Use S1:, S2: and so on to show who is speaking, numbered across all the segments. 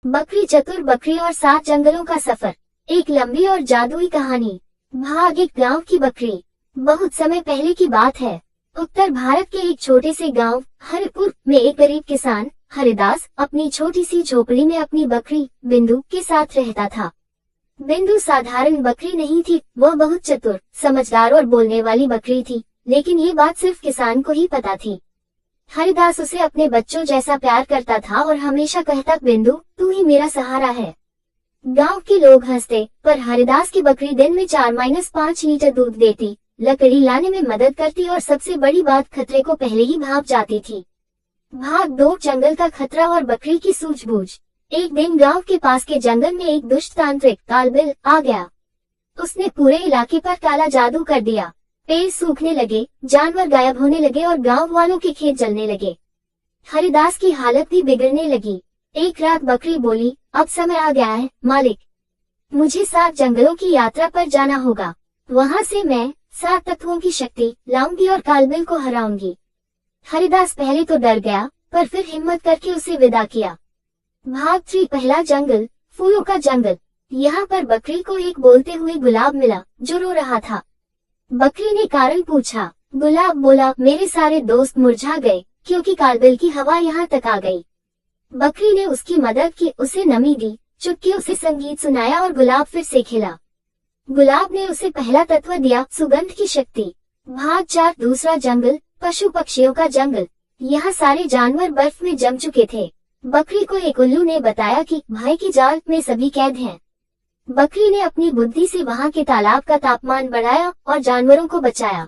S1: बकरी चतुर बकरी और 7 जंगलों का सफर। एक लंबी और जादुई कहानी। भाग एक गांव की बकरी। बहुत समय पहले की बात है। उत्तर भारत के एक छोटे से गांव हरिपुर में एक गरीब किसान हरिदास अपनी छोटी सी झोपड़ी में अपनी बकरी बिंदु के साथ रहता था। बिंदु साधारण बकरी नहीं थी, वह बहुत चतुर, समझदार और बोलने वाली बकरी थी। लेकिन ये बात सिर्फ किसान को ही पता थी। हरिदास उसे अपने बच्चों जैसा प्यार करता था और हमेशा कहता, बिंदु तू ही मेरा सहारा है। गांव के लोग हंसते, पर हरिदास की बकरी दिन में 4-5 लीटर दूध देती, लकड़ी लाने में मदद करती और सबसे बड़ी बात, खतरे को पहले ही भाग जाती थी। भाग दौड़, जंगल का खतरा और बकरी की सूझबूझ। एक दिन गांव के पास के जंगल में एक दुष्ट तांत्रिक कालबिल आ गया। उसने पूरे इलाके पर काला जादू कर दिया। पेड़ सूखने लगे, जानवर गायब होने लगे और गांव वालों के खेत जलने लगे। हरिदास की हालत भी बिगड़ने लगी। एक रात बकरी बोली, अब समय आ गया है मालिक, मुझे 7 जंगलों की यात्रा पर जाना होगा। वहां से मैं 7 तत्वों की शक्ति लाऊंगी और कालबिल को हराऊंगी। हरिदास पहले तो डर गया, पर फिर हिम्मत करके उसे विदा किया। भाग 3 पहला जंगल, फूलों का जंगल। यहाँ पर बकरी को एक बोलते हुए गुलाब मिला जो रो रहा था। बकरी ने कारण पूछा। गुलाब बोला, मेरे सारे दोस्त मुरझा गए क्योंकि कालबिल की हवा यहाँ तक आ गई। बकरी ने उसकी मदद की, उसे नमी दी, चुटकियों से संगीत सुनाया और गुलाब फिर से खिला। गुलाब ने उसे पहला तत्व दिया, सुगंध की शक्ति। भाग 4 दूसरा जंगल, पशु पक्षियों का जंगल। यहाँ सारे जानवर बर्फ में जम चुके थे। बकरी को एक उल्लू ने बताया कि भाई की जाल में सभी कैद हैं। बकरी ने अपनी बुद्धि से वहां के तालाब का तापमान बढ़ाया और जानवरों को बचाया।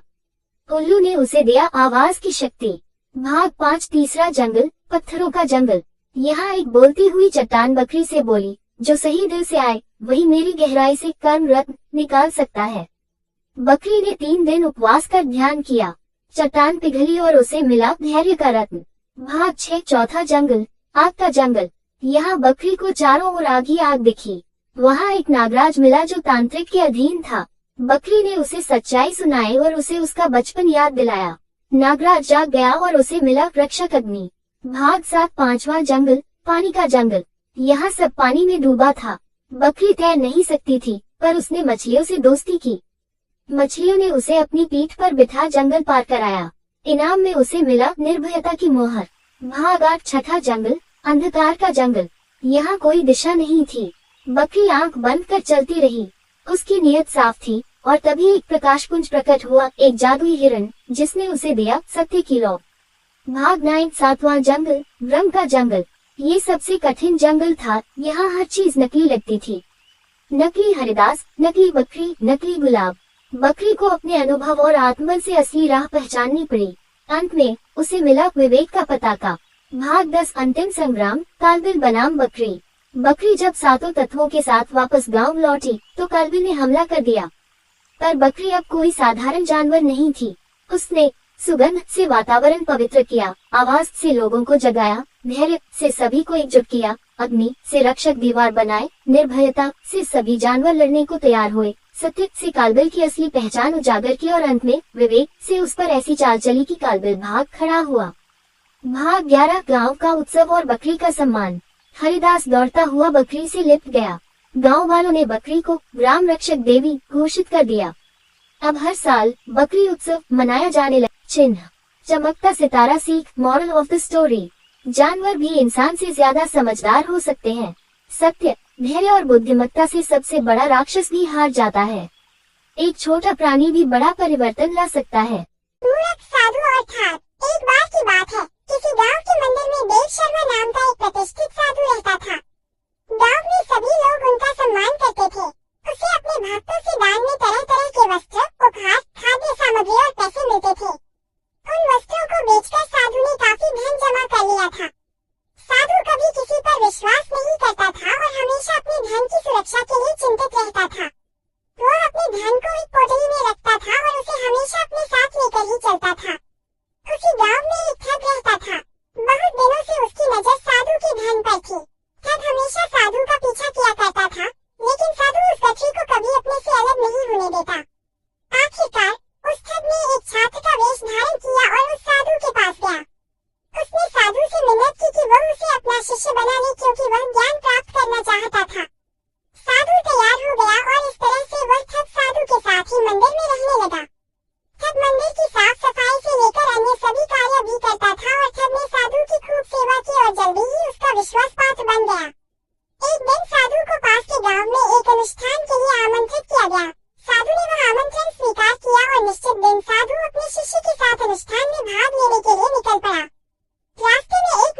S1: उल्लू ने उसे दिया आवाज की शक्ति। भाग 5 तीसरा जंगल, पत्थरों का जंगल। यहाँ एक बोलती हुई चट्टान बकरी से बोली, जो सही दिल से आए वही मेरी गहराई से कर्म रत्न निकाल सकता है। बकरी ने 3 दिन उपवास कर ध्यान किया। चट्टान पिघली और उसे मिला धैर्य का रत्न। भाग 6 चौथा जंगल, आग का जंगल। यहाँ बकरी को चारों ओर आग ही आग दिखी। वहाँ एक नागराज मिला जो तांत्रिक के अधीन था। बकरी ने उसे सच्चाई सुनाई और उसे उसका बचपन याद दिलाया। नागराज जाग गया और उसे मिला रक्षक अग्नि। भाग 7 पांचवा जंगल, पानी का जंगल। यहाँ सब पानी में डूबा था। बकरी तैर नहीं सकती थी, पर उसने मछलियों से दोस्ती की। मछलियों ने उसे अपनी पीठ पर बिठा जंगल पार कराया। इनाम में उसे मिला निर्भयता की मोहर। भाग 8 छठा जंगल, अंधकार का जंगल। यहाँ कोई दिशा नहीं थी। बकरी आंख बंद कर चलती रही। उसकी नीयत साफ थी और तभी एक प्रकाशपुंज प्रकट हुआ, एक जादुई हिरण, जिसने उसे दिया सत्य की लौ। भाग 9 सातवां जंगल, भ्रम का जंगल। ये सबसे कठिन जंगल था। यहाँ हर चीज नकली लगती थी। नकली हरिदास, नकली बकरी, नकली गुलाब। बकरी को अपने अनुभव और आत्मबल से असली राह पहचाननी पड़ी। अंत में उसे मिला विवेक का पताका। भाग 10 अंतिम संग्राम, कालबिल बनाम बकरी। बकरी जब 7 तत्वों के साथ वापस गांव लौटी तो कालबिल ने हमला कर दिया। पर बकरी अब कोई साधारण जानवर नहीं थी। उसने सुगंध से वातावरण पवित्र किया, आवाज से लोगों को जगाया, धैर्य से सभी को एकजुट किया, अग्नि से रक्षक दीवार बनाए, निर्भयता से सभी जानवर लड़ने को तैयार हुए, सत्य से कालबिल की असली पहचान उजागर की और अंत में विवेक से उस पर ऐसी चाल चली कि कालबिल भाग खड़ा हुआ। भाग 11 गांव का उत्सव और बकरी का सम्मान। हरिदास दौड़ता हुआ बकरी से लिपट गया। गांव वालों ने बकरी को ग्राम रक्षक देवी घोषित कर दिया। अब हर साल बकरी उत्सव मनाया जाने लगा। चिन्ह, चमकता सितारा सीख, मॉरल ऑफ द स्टोरी। जानवर भी इंसान से ज्यादा समझदार हो सकते हैं। सत्य, धैर्य और बुद्धिमत्ता से सबसे बड़ा राक्षस भी हार जाता है। एक छोटा प्राणी भी बड़ा परिवर्तन ला सकता है।
S2: मूर्ख साधु और ठाट। एक बार की बात है, किसी गांव के मंदिर में देव शर्मा नाम का एक प्रतिष्ठित साधु रहता था। गांव में सभी लोग उनका सम्मान करते थे। उसे अपने भक्तों से दान में तरह तरह के वस्त्र, उपहार, खाद्य सामग्री और पैसे मिलते थे। उन वस्त्रों को बेचकर साधु ने काफी धन जमा कर लिया था। साधु कभी किसी पर विश्वास नहीं करता था और हमेशा अपने धन की सुरक्षा के लिए चिंतित रहता था। वो अपने धन को एक पोटली में रखता था और उसे हमेशा अपने साथ लेकर ही चलता था। उसी गांव में एक ठग रहता था। बहुत दिनों से उसकी नजर साधु के धन पर थी। ठग हमेशा साधु का पीछा किया करता था, लेकिन साधु उस बच्ची को कभी अपने से अलग नहीं होने देता। आखिरकार उस ठग ने एक छात्र का वेश धारण किया और उस साधु के पास गया। उसने साधु से मिन्नत की कि वह उसे अपना शिष्य बना ले, क्योंकि वह ज्ञान प्राप्त करना चाहता था। साधु तैयार हो गया और इस तरह से वह ठग साधु के साथ ही मंदिर में रहने लगा। ठग मंदिर की साफ सफाई से लेकर अन्य सभी कार्य भी करता था और ठग ने साधु की खूब सेवा की और जल्दी ही उसका विश्वास पात्र बन गया। एक दिन साधु को पास के गांव में एक अनुष्ठान के लिए आमंत्रित किया गया। साधु ने वह आमंत्रण स्वीकार किया और निश्चित दिन साधु अपने शिष्य के साथ अनुष्ठान में भाग लेने के लिए निकल पड़ा। रास्ते में एक